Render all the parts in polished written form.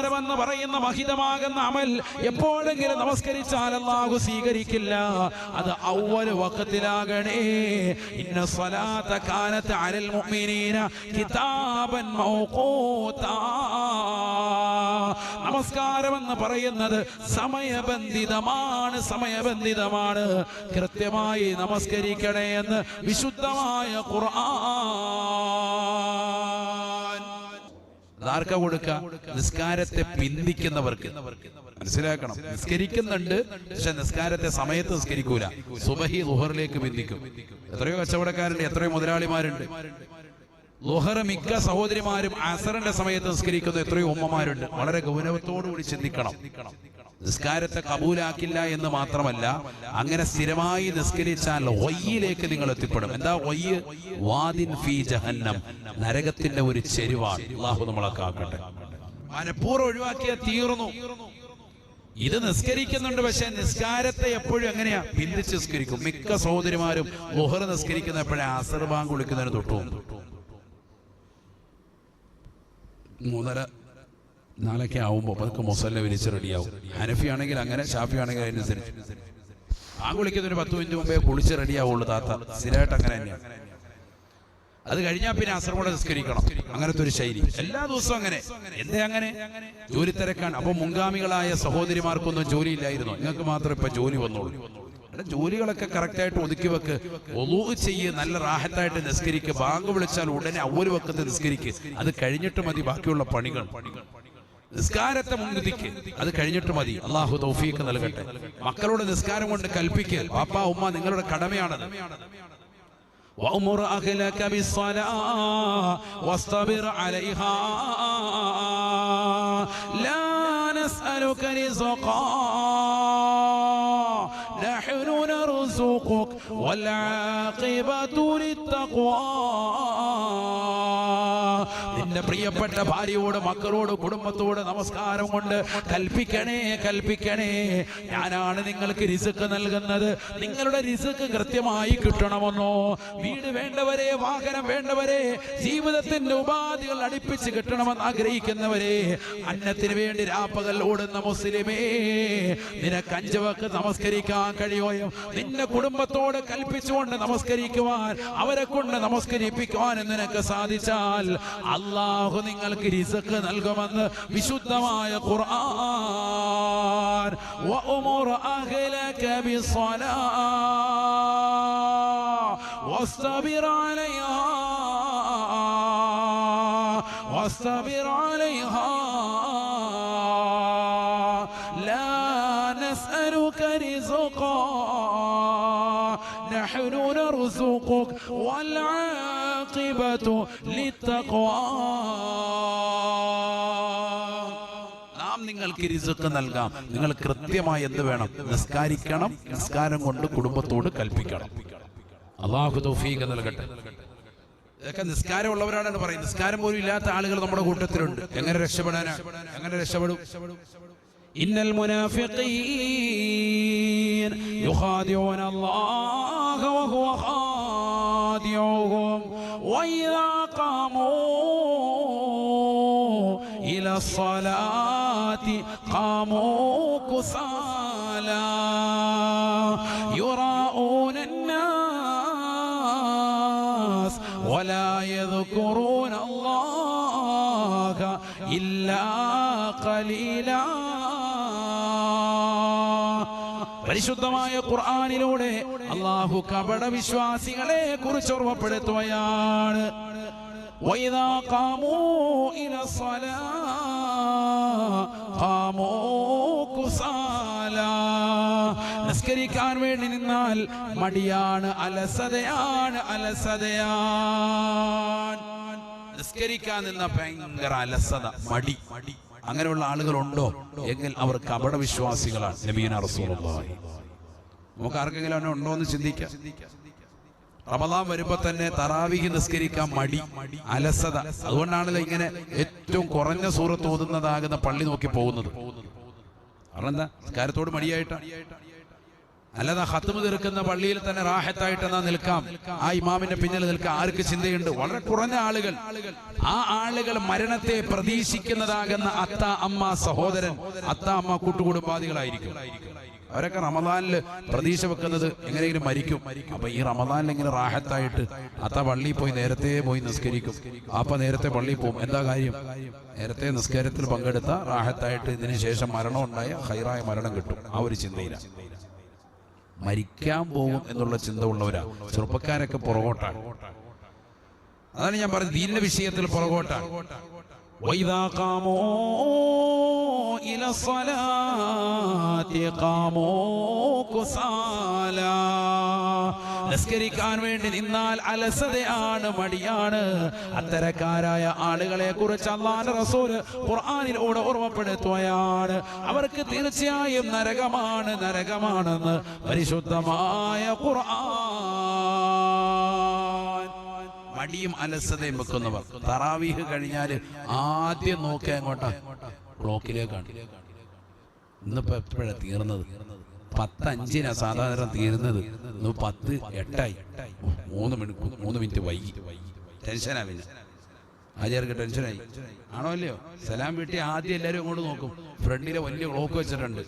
നമസ്കാരം എന്ന് പറയുന്ന മഹിതമാകുന്ന അമൽ എപ്പോഴെങ്കിലും നമസ്കരിച്ചാൽ അല്ലാഹു സ്വീകരിക്കില്ല. അത് അവ്വൽ വഖത്തിലാകണേ. ഇന്ന സ്വലാത്ത കാനത്ത് അലൽ മുഅ്മിനീന കിതാബൻ മൗഖൂതാ. നമസ്കാരം എന്ന് പറയുന്നത് സമയബന്ധിതമാണ്, സമയബന്ധിതമാണ്. കൃത്യമായി നമസ്കരിക്കണേ എന്ന് വിശുദ്ധമായ ഖുർആൻ. ആർക്കാ കൊടുക്ക? നിസ്കാരത്തെ പിന്തിക്കുന്നവർക്ക്. മനസ്സിലാക്കണം, നിസ്കരിക്കുന്നുണ്ട് പക്ഷെ നിസ്കാരത്തെ സമയത്ത് നിസ്കരിക്കൂല. സുബഹി ളുഹറിലേക്ക് പിന്തിക്കും. എത്രയോ കച്ചവടക്കാരുണ്ട്, എത്രയോ മുതലാളിമാരുണ്ട്. ളുഹർ മിക്ക സഹോദരിമാരും അസറിന്റെ സമയത്ത് നിസ്കരിക്കുന്ന എത്രയോ ഉമ്മമാരുണ്ട്. വളരെ ഗൗരവത്തോടുകൂടി ചിന്തിക്കണം. നിസ്കാരത്തെ കബൂലാക്കില്ല എന്ന് മാത്രമല്ല, അങ്ങനെ സ്ഥിരമായി നിസ്കരിച്ചാൽ വയ്യിലേക്ക് നിങ്ങൾ എത്തിപ്പെടും. എന്താ വയ്യ്? വാദിൻ ഫീ ജഹന്നം, നരകത്തിന്റെ ഒരു ചെരുവാണ്. അല്ലാഹു നമ്മളെ കാക്കട്ടെ. മനഃപൂർവ്വം ഒഴിവാക്കിയാൽ തീർന്നു. ഇത് നിസ്കരിക്കുന്നുണ്ട് പക്ഷെ നിസ്കാരത്തെ എപ്പോഴും എങ്ങനെയാ? പിന്തിച്ച് നിസ്കരിക്കും. മിക്ക സഹോദരിമാരും ളുഹർ നിസ്കരിക്കുന്ന എപ്പോഴാ? അസർ ബാങ്ക് വിളിക്കുന്നതിന് തൊട്ടും 3:30 ആവുമ്പോൾ പതുക്കെ മുസല്ല വിരിച്ച് റെഡിയാവും. ഹനഫി ആണെങ്കിൽ അങ്ങനെ, ഷാഫി ആണെങ്കിൽ അതിനനുസരിച്ച്. വിളിക്കുന്നതിന് 10 മിനിറ്റ് മുമ്പേ കുളിച്ച് റെഡിയാവുള്ളൂ താത്ത. സ്ഥിരമായിട്ട് അങ്ങനെ തന്നെയാണ്. അത് കഴിഞ്ഞാൽ പിന്നെ അസർ കൂടെ നിസ്കരിക്കണം. അങ്ങനത്തെ ഒരു ശൈലി എല്ലാ ദിവസവും അങ്ങനെ. എന്തേ അങ്ങനെ? ജോലി തിരക്കാണ്. അപ്പൊ മുൻഗാമികളായ സഹോദരിമാർക്കൊന്നും ജോലി ഇല്ലായിരുന്നു, നിങ്ങൾക്ക് മാത്രം ഇപ്പൊ ജോലി വന്നോളൂ. ജോലികളൊക്കെ കറക്റ്റായിട്ട് ഒതുക്കി വെക്ക്. വുളൂ ചെയ്യ്, നല്ല റാഹത്തായിട്ട് നിസ്കരിക്ക്. ബാങ്ക് വിളിച്ചാൽ ഉടനെ അവ്വൽ വഖത്ത് നിസ്കരിക്ക്. അത് കഴിഞ്ഞിട്ട് മതി ബാക്കിയുള്ള പണികൾ. നിസ്കാരത്തെ മുൻനിർത്തിക്ക്, അത് കഴിഞ്ഞിട്ട് മതി. അല്ലാഹു തൗഫീഖ് നൽകട്ടെ. മക്കളോട് നിസ്കാരം കൊണ്ട് കൽപ്പിക്കൽ പാപ്പ ഉമ്മ നിങ്ങളുടെ കടമയാണത്. وأمر أهلك بالصلاة واصطبر عليها لا نسألك رزقا نحن نرزقك والعاقبة للتقوى. നിന്റെ പ്രിയപ്പെട്ട ഭാര്യയോട്, മക്കളോട്, കുടുംബത്തോട് നമസ്കാരം കൊണ്ട് കൽപ്പിക്കണേ, കൽപ്പിക്കണേ. ഞാനാണ് നിങ്ങൾക്ക് റിസ്ക് നൽകുന്നത്. നിങ്ങളുടെ റിസ്ക് കൃത്യമായി കിട്ടണമെന്നോ? വീട് വേണ്ടവരെ, വാഹനം വേണ്ടവരെ, ജീവിതത്തിന്റെ ഉപാധികൾ അടുപ്പിച്ച് കിട്ടണമെന്ന് ആഗ്രഹിക്കുന്നവരെ, അന്നത്തിന് വേണ്ടി രാപ്പകൽ ഓടുന്ന മുസ്ലിമേ, നിനക്ക് 5 വക്ത് നമസ്കരിക്കാൻ കഴിയുകയും നിന്റെ കുടുംബത്തോട് കൽപ്പിച്ചുകൊണ്ട് നമസ്കരിക്കുവാൻ, അവരെ കൊണ്ട് നമസ്കരിപ്പിക്കുവാൻ നിനക്ക് സാധിച്ചാൽ അല്ലാഹു നിങ്ങൾക്ക് റിസ്ക് നൽകുമെന്ന് വിശുദ്ധമായ ഖുർആൻ. വഅമുർ അഹ്ലക ബിസ്സലാ واصطبر عليها واصطبر عليها لا نسألك رزقا نحن نرزقك والعاقبة للتقوى. നിങ്ങൾക്ക് റിസ്ക് നൽകാം. നിങ്ങൾ കൃത്യമായി എന്ത് വേണം? നിസ്കാരിക്കണം. നിസ്കാരം കൊണ്ട് കുടുംബത്തോട് കൽപ്പിക്കണം. അല്ലാഹു തൗഫീഖ് നൽകട്ടെ. ഇതൊക്കെ നിസ്കാരമുള്ളവരാണെന്ന് പറയും. നിസ്കാരം പോലും ഇല്ലാത്ത ആളുകൾ നമ്മുടെ കൂട്ടത്തിലുണ്ട്. എങ്ങനെ രക്ഷപ്പെടാനാ? എങ്ങനെ രക്ഷപ്പെടും? ഇന്നൽ മുനാഫിഖീൻ യുഖാദിഊന അല്ലാഹ വഹുവ ഖാദിഊഹും വഇദാ ഖാമൂ ഇലാ സ്വലാത്തി ഖാമൂ കുസാലാ യുറാഊന ولا يذكرون الله إلا قليلا. പരിശുദ്ധമായ ഖുർആനിലൂടെ അല്ലാഹു കപട വിശ്വാസികളെ കുറിച്ച് ഓർമ്മപ്പെടുത്തുകയാണ്. وإذا قاموا إلى الصلاة قاموا كسالى. നിസ്കരിക്കാൻ വേണ്ടി നിന്നാൽ മടിയാണ്, അലസതയാണ്, അലസതയാണ്. നിസ്കരിക്കാൻ നിന്ന ഭയങ്കര അലസത, മടി. അങ്ങനെയുള്ള ആളുകളുണ്ടോ എങ്കിൽ അവർ കപട വിശ്വാസികളാണ്. നബിയുനാ റസൂലുള്ളാഹി. നമുക്ക് ആർക്കെങ്കിലും അങ്ങനെ ഉണ്ടോ എന്ന് ചിന്തിക്കാം. റമദാൻ വരുമ്പോ തന്നെ തറാവീഹ് നിസ്കരിക്കാൻ മടി, അലസത. അതുകൊണ്ടാണല്ലോ ഇങ്ങനെ ഏറ്റവും കുറഞ്ഞ സൂറത്ത് ഓതുന്നതാകുന്ന പള്ളി നോക്കി പോകുന്നത്. കാരണം എന്താ? നിസ്കാരത്തോട് മടിയായിട്ടാണ്. അല്ലാതെ ഖത്മ് തീർക്കുന്ന പള്ളിയിൽ തന്നെ റാഹത്തായിട്ട് എന്നാ നിൽക്കാം, ആ ഇമാമിന്റെ പിന്നിൽ നിൽക്കാം, ആർക്ക് ചിന്തയുണ്ട്? വളരെ കുറഞ്ഞ ആളുകൾ. ആ ആളുകൾ മരണത്തെ പ്രതീക്ഷിക്കുന്നതാകുന്ന അത്ത അമ്മ സഹോദരൻ, അത്ത അമ്മ കൂട്ടുകുടുംബാദികളായിരിക്കും. അവരൊക്കെ റമദാനിൽ പ്രതീക്ഷ വെക്കുന്നത് എങ്ങനെയെങ്കിലും മരിക്കും. അപ്പൊ ഈ റമദാനിൽ ഇങ്ങനെ റാഹത്തായിട്ട് അത്ത പള്ളിയിൽ പോയി നേരത്തെ പോയി നിസ്കരിക്കും. അപ്പൊ നേരത്തെ പള്ളിയിൽ പോകും. എന്താ കാര്യം? നേരത്തെ നിസ്കാരത്തിൽ പങ്കെടുത്ത റാഹത്തായിട്ട് ഇതിന് ശേഷം മരണം ഉണ്ടായ ഹൈറായ മരണം കിട്ടും. ആ ഒരു ചിന്തയില്ല, മരിക്കാൻ പോകും എന്നുള്ള ചിന്ത ഉള്ളവരാ. ചെറുപ്പക്കാരൊക്കെ പുറകോട്ടാണ്. അതാണ് ഞാൻ പറഞ്ഞത്, ദീനിന്റെ വിഷയത്തിൽ പുറകോട്ടാണ്. وَإِذَا قَامُوا إِلَى الصَّلَاةِ قَامُوا كُسَالَى. നിസ്കരിക്കാൻ വേണ്ടി നിന്നാൽ അലസതയാണ്, മടിയാണ്. അത്തരക്കാരായ ആളുകളെ കുറിച്ച് അല്ലാഹുവിന്റെ റസൂൽ ഖുർആനിലൂടെ ഓർമ്മപ്പെടുത്തുകയാണ്. അവർക്ക് തീർച്ചയായും നരകമാണ്, നരകമാണെന്ന് പരിശുദ്ധമായ ഖുർആൻ. മടിയും അലസതയും വെക്കുന്നവർ തറാവീഹ് കഴിഞ്ഞാൽ ആദ്യം നോക്കുക എങ്ങോട്ടാ? ക്ലോക്കിലേക്കാണ്. ഇന്നിപ്പോ എപ്പോഴാണ് തീർന്നത്? 10:05 സാധാരണ തീരുന്നത്. ഇന്ന് 10:08. 3 മിനിറ്റ് വൈകി. ടെൻഷനാവില്ല. ആചാര്യർക്ക് ടെൻഷനായി ആണോ അല്ലയോ? സലാം വീട്ടി ആദ്യം എല്ലാവരും അങ്ങോട്ട് നോക്കും. ഫ്രണ്ടിലെ വലിയ ക്ലോക്ക് വെച്ചിട്ടുണ്ട്,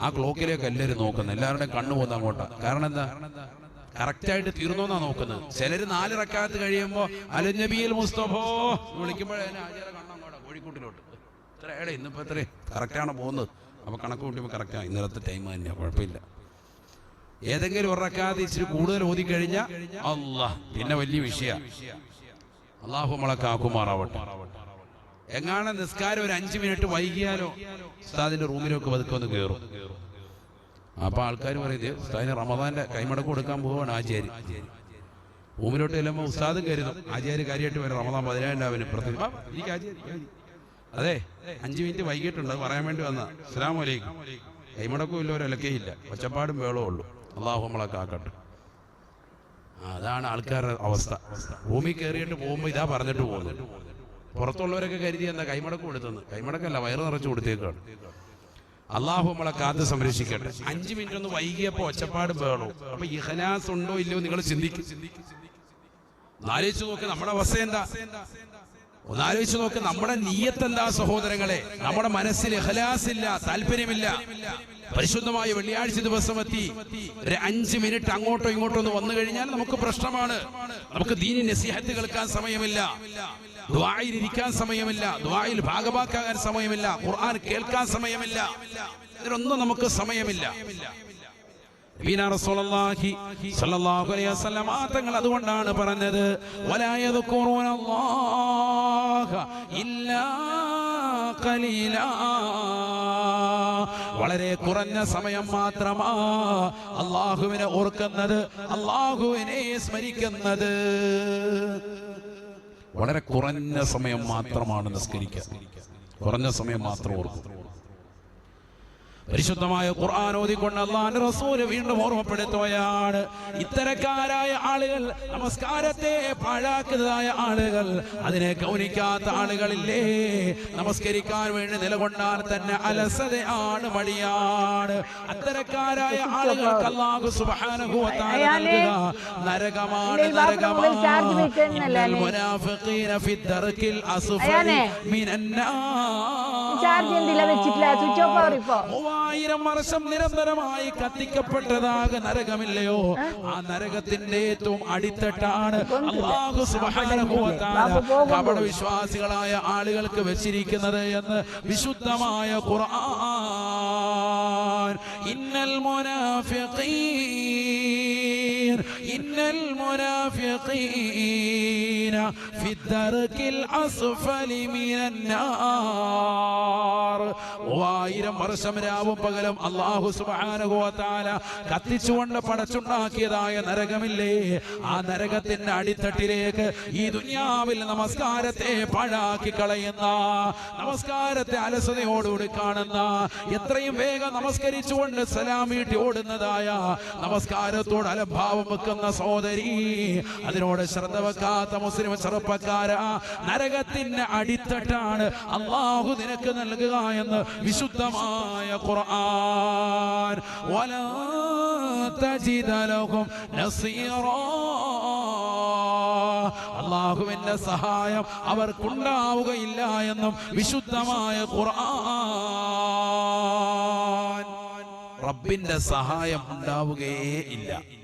ആ ക്ലോക്കിലേക്ക് എല്ലാവരും നോക്കുന്നത്. എല്ലാവരുടെയും കണ്ണു പോകുന്ന അങ്ങോട്ടാ. കാരണം എന്താ? കറക്റ്റായിട്ട് തീർന്നോന്നാ നോക്കുന്നത്. ചിലര് 4 റക്അത്ത് കഴിയുമ്പോ അലനബിയിൽ മുസ്തഫ വിളിക്കുമ്പോഴേ ആചാര കണ്ണങ്ങോട്ടാ കോഴിക്കോട്ടിലോട്ട്. ഇത്രയുടെ ഇന്നിപ്പോ എത്ര കറക്റ്റാണ് പോകുന്നത്. അപ്പൊ കണക്ക് കൂട്ടിയപ്പോൾ കറക്റ്റാണ്. ഇന്നലത്തെ ടൈം തന്നെയാ, കുഴപ്പമില്ല. ഏതെങ്കിലും ഒരു റക്അത്ത് ഇച്ചിരി കൂടുതൽ ഓതിക്കഴിഞ്ഞാൽ അല്ലാഹ് പിന്നെ വലിയ വിഷയ. അള്ളാഹു നമ്മളെ കാക്കുമാറാവട്ടെ. എങ്ങാണ് നിസ്കാരം ഒരു 5 മിനിറ്റ് വൈകിയാലോ ഉസ്താദിന്റെ റൂമിലൊക്കെ പതുക്കെ ഒന്ന് കയറും. അപ്പൊ ആൾക്കാർ പറയുന്നത് ഉസ്താദിന് റമദാന്റെ കൈമടക്ക് കൊടുക്കാൻ പോവാണ് ആചാര്യ. റൂമിലോട്ട് ചെല്ലുമ്പോൾ ഉസ്താദും കരുതും ആചാര്യ കാര്യമായിട്ട് വരും. റമദാൻ 17 അതെ 5 മിനിറ്റ് വൈകിട്ടുണ്ട്, അത് പറയാൻ വേണ്ടി വന്ന. അസ്സലാമു അലൈക്കും. കൈമടക്കും ഇല്ല, ഒരു അലക്കയില്ല, ഒച്ചപ്പാടും വേളവും ഉള്ളൂ. അള്ളാഹു നമ്മളെ കാക്കട്ടെ. അതാണ് ആൾക്കാരുടെ അവസ്ഥ. റൂമിൽ കയറിയിട്ട് പോകുമ്പോൾ ഇതാ പറഞ്ഞിട്ട് പോകുന്നത്. പുറത്തുള്ളവരൊക്കെ കരുതി എന്താ കൈമടക്ക് കൊടുത്തെന്ന്. കൈമടക്കല്ല, വയറ് നിറച്ച് കൊടുത്തേക്കാണ്. അള്ളാഹു നമ്മളെ കാത്ത് സംരക്ഷിക്കട്ടെ. 5 മിനിറ്റ് ഒന്ന് വൈകിയപ്പോ ഒച്ചപ്പാട് വേണോ? അപ്പൊ ഇഖ്ലാസ് ഉണ്ടോ ഇല്ലയോ നിങ്ങൾ ചിന്തിക്കും. ആലോചിച്ച് നോക്ക് നമ്മുടെ അവസ്ഥ എന്താ. ഒന്നാലോചിച്ച് നോക്ക് നമ്മുടെ നിയ്യത്ത് എന്താ സഹോദരങ്ങളെ. നമ്മുടെ മനസ്സിൽ ഇഖ്ലാസ് ഇല്ല, താല്പര്യമില്ല. പരിശുദ്ധമായ വെള്ളിയാഴ്ച ദിവസം എത്തി ഒരു 5 മിനിറ്റ് അങ്ങോട്ടോ ഇങ്ങോട്ടോ ഒന്ന് വന്നു കഴിഞ്ഞാൽ നമുക്ക് പ്രശ്നമാണ്. നമുക്ക് ദീനി നസീഹത്ത് കേൾക്കാൻ സമയമില്ല, ദുആയിൽ ഇരിക്കാൻ സമയമില്ല, ദുആയിൽ ഭാഗഭാക്കാകാൻ സമയമില്ല, ഖുർആൻ കേൾക്കാൻ സമയമില്ല. ഇതിനൊന്നും നമുക്ക് സമയമില്ല. തങ്ങൾ അതുകൊണ്ടാണ് പറഞ്ഞത് വലാ യദ്കുറൂനല്ലാഹ ഇല്ലാ ഖലീലാ. വളരെ കുറഞ്ഞ സമയം മാത്രമാ അല്ലാഹുവിനെ ഓർക്കുന്നത്, അല്ലാഹുവിനെ സ്മരിക്കുന്നത്. വളരെ കുറഞ്ഞ സമയം മാത്രമാണ് നിസ്കരിക്കുക. കുറഞ്ഞ സമയം മാത്രം ഓർക്കും. പരിശുദ്ധമായ ഖുർആൻ ഓതിക്കൊണ്ട് അല്ലാഹുവിന്റെ റസൂൽ വീണ്ടും ഓർമ്മപ്പെടുത്തുകയാണ്, ഇത്തരക്കാരായ ആളുകൾ, നമസ്കാരത്തെ പാഴാക്കുന്നതായ ആളുകൾ, അതിനെ ഗൗനിക്കാത്ത ആളുകളില്ലേ, നമസ്കരിക്കാൻ വേണ്ടി നിലകൊണ്ടാൽ തന്നെ അലസതയാണ്, മടിയാണ്. അത്തരക്കാരായ ആളുകൾക്ക് അല്ലാഹു സുബ്ഹാനഹു വ തആല നൽകുക നരകമാണ്, നരകമാണ്. ഇന്നൽ മുനാഫിഖീന ഫി ദർകിൽ അസ്ഫലി മിനൻ നാർ. 3000 വർഷം നിരന്തരമായി കത്തിക്കപ്പെട്ടതാക നരകമില്ലയോ, ആ നരകത്തിന്റെ ഏറ്റവും അടിത്തട്ടാണ് അല്ലാഹു സുബ്ഹാനഹു വ തആല കപട വിശ്വാസികളായ ആളുകൾക്ക് വെച്ചിരിക്കുന്നത് എന്ന് വിശുദ്ധമായ ഖുർആൻ. ഇന്നൽ മുനാഫിഖീന ഫി ദർകിൽ അസ്ഫലി മിനൻ നാർ. 3000 വർഷം രാവും പകലും അല്ലാഹു സുബ്ഹാനഹു വ തആല കത്തിച്ചുകൊണ്ട് പടച്ചുണ്ടാക്കിയതായ നരകമില്ലേ, ആ നരകത്തിന്റെ അടിത്തട്ടിലേക്ക് ഈ ദുനിയാവിൽ നമസ്കാരത്തെ പാഴാക്കി കളയുന്ന, നമസ്കാരത്തെ അലസതയോടുകൂടി കാണുന്ന, എത്രയും വേഗം നമസ്കരിച്ചുകൊണ്ട് സലാം വീട്ടി ഓടുന്നതായ, നമസ്കാരത്തോട് അലംഭാവം വെക്കുന്ന സഹോദരി, അതിനോട് ശ്രദ്ധ വെക്കാത്ത മുസ്ലിം ചെറുപ്പക്കാര, നരകത്തിന്റെ അടിത്തട്ടാണ് അല്ലാഹു നിനക്ക് നൽകുക എന്ന് വിശുദ്ധമായ ഖുർആൻ. വലാ തജിദ ലഹും നസീറാ, അല്ലാഹുവിന്റെ സഹായം അവർക്കുണ്ടാവുകയില്ല എന്നും വിശുദ്ധമായ ഖുർആൻ. റബ്ബിന്റെ സഹായം ഉണ്ടാവുകയേ ഇല്ല.